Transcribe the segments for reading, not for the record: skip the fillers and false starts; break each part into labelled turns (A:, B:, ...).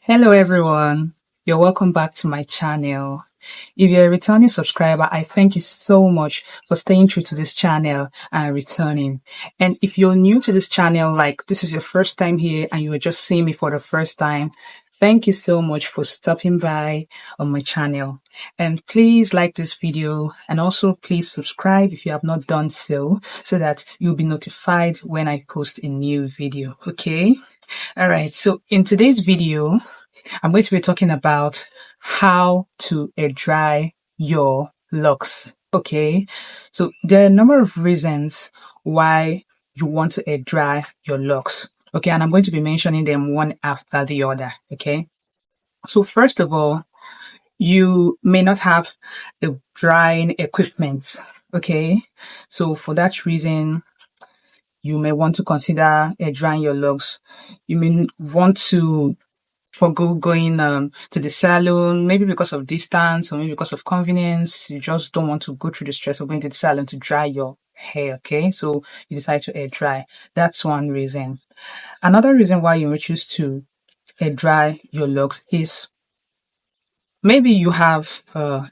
A: Hello everyone, you're welcome back to my channel. If you're a returning subscriber, I thank you so much for staying true to this channel and returning. And if you're new to this channel, like this is your first time here and you are just seeing me for the first time, thank you so much for stopping by on my channel. And please like this video and also please subscribe if you have not done so that you'll be notified when I post a new video, okay? All right, so in today's video, I'm going to be talking about how to air dry your locks. Okay, so there are a number of reasons why you want to air dry your locks. Okay, and I'm going to be mentioning them one after the other. Okay, so first of all, you may not have a drying equipment. Okay, so for that reason, you may want to consider air drying your locks. You may want to forgo going to the salon, maybe because of distance or maybe because of convenience. You just don't want to go through the stress of going to the salon to dry your hair, okay? So you decide to air dry. That's one reason. Another reason why you may choose to air dry your locks is maybe you have a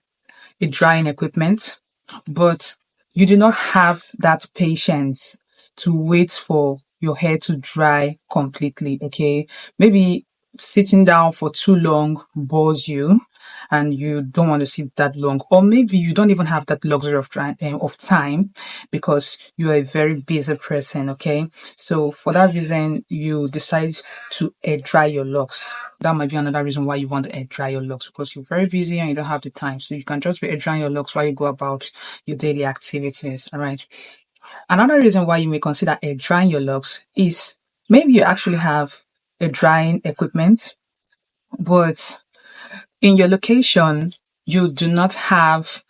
A: drying equipment, but you do not have that patience to wait for your hair to dry completely, okay? Maybe sitting down for too long bores you and you don't want to sit that long, or maybe you don't even have that luxury of time because you're a very busy person, okay? So for that reason, you decide to air dry your locks. That might be another reason why you want to air dry your locks, because you're very busy and you don't have the time. So you can just be air drying your locks while you go about your daily activities. All right. Another reason why you may consider air drying your locks is maybe you actually have a drying equipment, but in your location, you do not have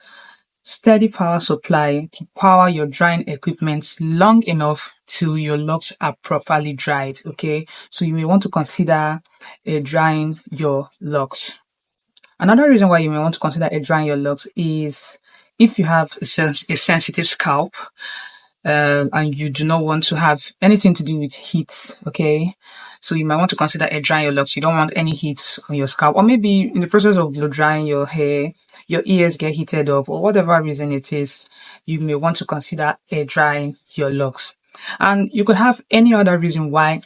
A: steady power supply to power your drying equipment long enough till your locks are properly dried. Okay, so you may want to consider air drying your locks. Another reason why you may want to consider air drying your locks is if you have a sensitive scalp, and you do not want to have anything to do with heat, okay? So you might want to consider air drying your locks. You don't want any heat on your scalp, or maybe in the process of blow drying your hair, your ears get heated up, or whatever reason it is, you may want to consider air drying your locks. And you could have any other reason why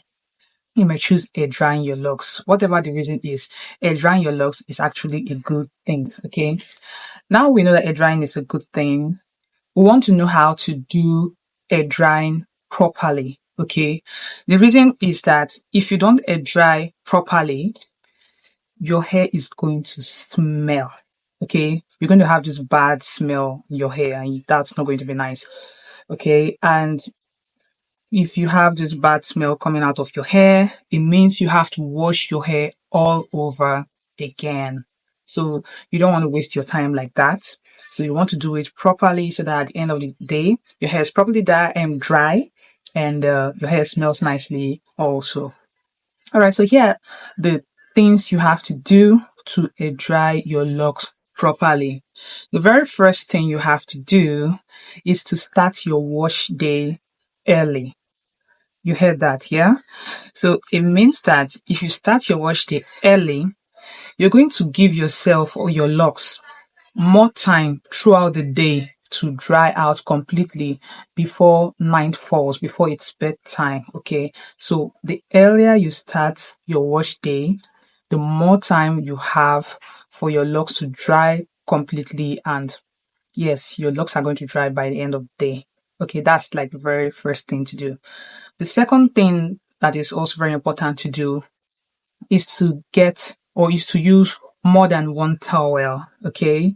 A: you may choose air drying your locks. Whatever the reason is, air drying your locks is actually a good thing, okay? Now we know that air drying is a good thing. We want to know how to do air drying properly, okay? The reason is that if you don't air dry properly, your hair is going to smell, okay? You're going to have this bad smell in your hair and that's not going to be nice, okay? And if you have this bad smell coming out of your hair, it means you have to wash your hair all over again. So you don't want to waste your time like that. So you want to do it properly so that at the end of the day, your hair is properly dry and your hair smells nicely also. All right, so here are the things you have to do to air dry your locks properly. The very first thing you have to do is to start your wash day early. You heard that, yeah? So it means that if you start your wash day early, you're going to give yourself or your locks more time throughout the day to dry out completely before night falls, before it's bedtime, okay? So the earlier you start your wash day, the more time you have for your locks to dry completely, and yes, your locks are going to dry by the end of the day. Okay, that's like the very first thing to do. The second thing that is also very important to do is to use more than one towel, okay?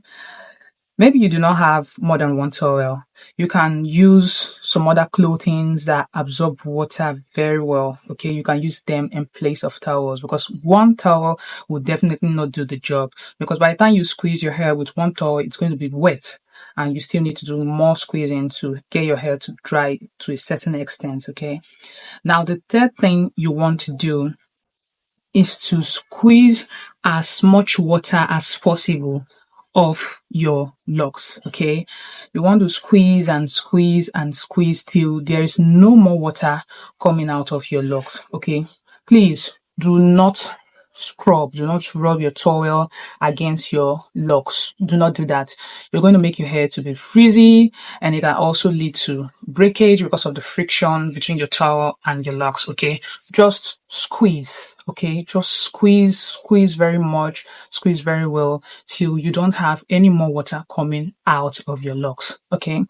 A: Maybe you do not have more than one towel. You can use some other clothing that absorb water very well, okay? You can use them in place of towels because one towel will definitely not do the job, because by the time you squeeze your hair with one towel, it's going to be wet and you still need to do more squeezing to get your hair to dry to a certain extent, okay? Now, the third thing you want to do is to squeeze as much water as possible off your locks, okay? You want to squeeze and squeeze and squeeze till there is no more water coming out of your locks, okay? Please do not scrub, do not rub your towel against your locks. Do not do that. You're going to make your hair to be frizzy, and it can also lead to breakage because of the friction between your towel and your locks. Okay, just squeeze. Okay, just squeeze very much, squeeze very well till you don't have any more water coming out of your locks. Okay.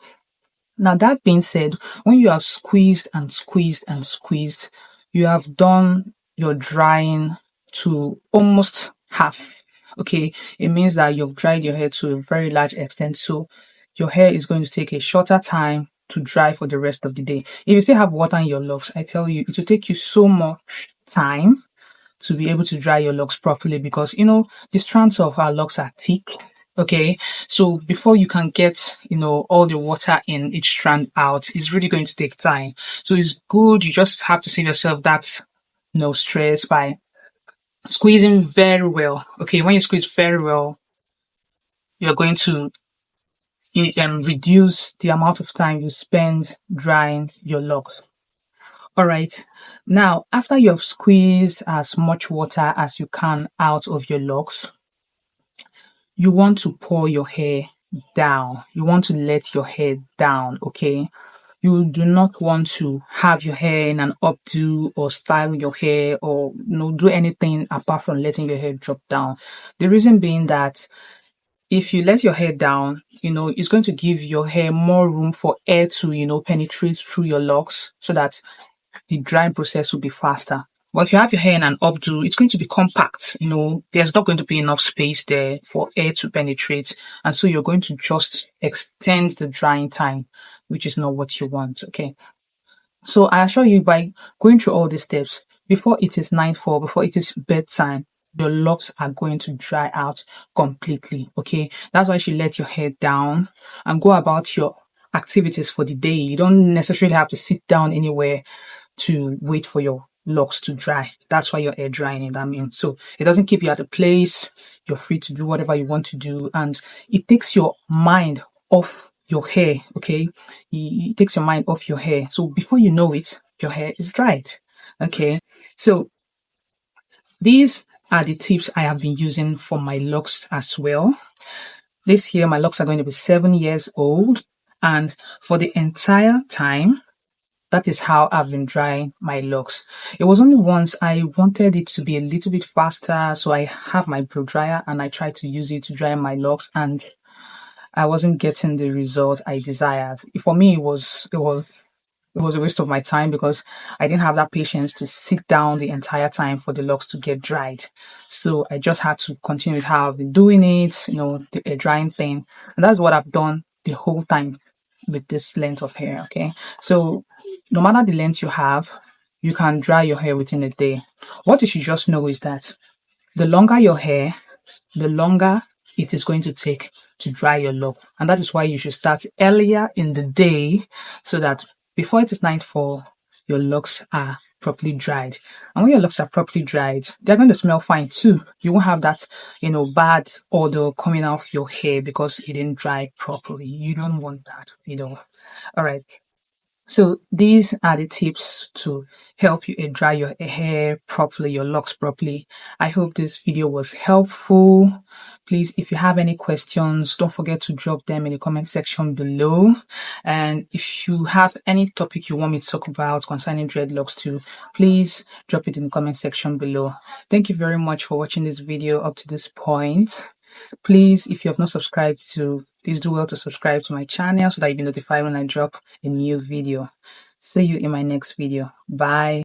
A: Now, that being said, when you have squeezed and squeezed and squeezed, you have done your drying to almost half. Okay, it means that you've dried your hair to a very large extent. So your hair is going to take a shorter time to dry for the rest of the day. If you still have water in your locks, I tell you, it will take you so much time to be able to dry your locks properly, because the strands of our locks are thick. Okay, so before you can get all the water in each strand out, it's really going to take time. So it's good, you just have to save yourself that no stress by squeezing very well. Okay, when you squeeze very well, you're going to reduce the amount of time you spend drying your locks. All right. Now, after you have squeezed as much water as you can out of your locks, you want to pour your hair down. You want to let your hair down, okay? You do not want to have your hair in an updo or style your hair or do anything apart from letting your hair drop down. The reason being that if you let your hair down, it's going to give your hair more room for air to, penetrate through your locks so that the drying process will be faster. But if you have your hair in an updo, it's going to be compact. There's not going to be enough space there for air to penetrate. And so you're going to just extend the drying time, which is not what you want. Okay. So I assure you, by going through all these steps, before it is nightfall, before it is bedtime, your locks are going to dry out completely. Okay. That's why you should let your hair down and go about your activities for the day. You don't necessarily have to sit down anywhere to wait for your locks to dry. That's why you're air drying, that means. So it doesn't keep you at a place. You're free to do whatever you want to do, and it takes your mind off your hair. Okay, it takes your mind off your hair. So before you know it, your hair is dried. Okay, so these are the tips I have been using for my locks as well. This year, my locks are going to be 7 years old, and for the entire time, that is how I've been drying my locks. It was only once I wanted it to be a little bit faster, so I have my blow dryer and I tried to use it to dry my locks, and I wasn't getting the result I desired. For me, it was a waste of my time because I didn't have that patience to sit down the entire time for the locks to get dried. So I just had to continue with how I've been doing it, the drying thing. And that's what I've done the whole time with this length of hair. Okay. So no matter the length you have, you can dry your hair within a day. What you should just know is that the longer your hair, the longer it is going to take to dry your locks. And that is why you should start earlier in the day so that before it is nightfall, your locks are properly dried. And when your locks are properly dried, they're going to smell fine too. You won't have that, bad odor coming out of your hair because it didn't dry properly. You don't want that. All right. So these are the tips to help you dry your hair properly, your locks properly. I hope this video was helpful. Please, if you have any questions, don't forget to drop them in the comment section below. And if you have any topic you want me to talk about concerning dreadlocks too, please drop it in the comment section below. Thank you very much for watching this video up to this point. Please, if you have not subscribed please do well to subscribe to my channel so that you'll be notified when I drop a new video. See you in my next video. Bye.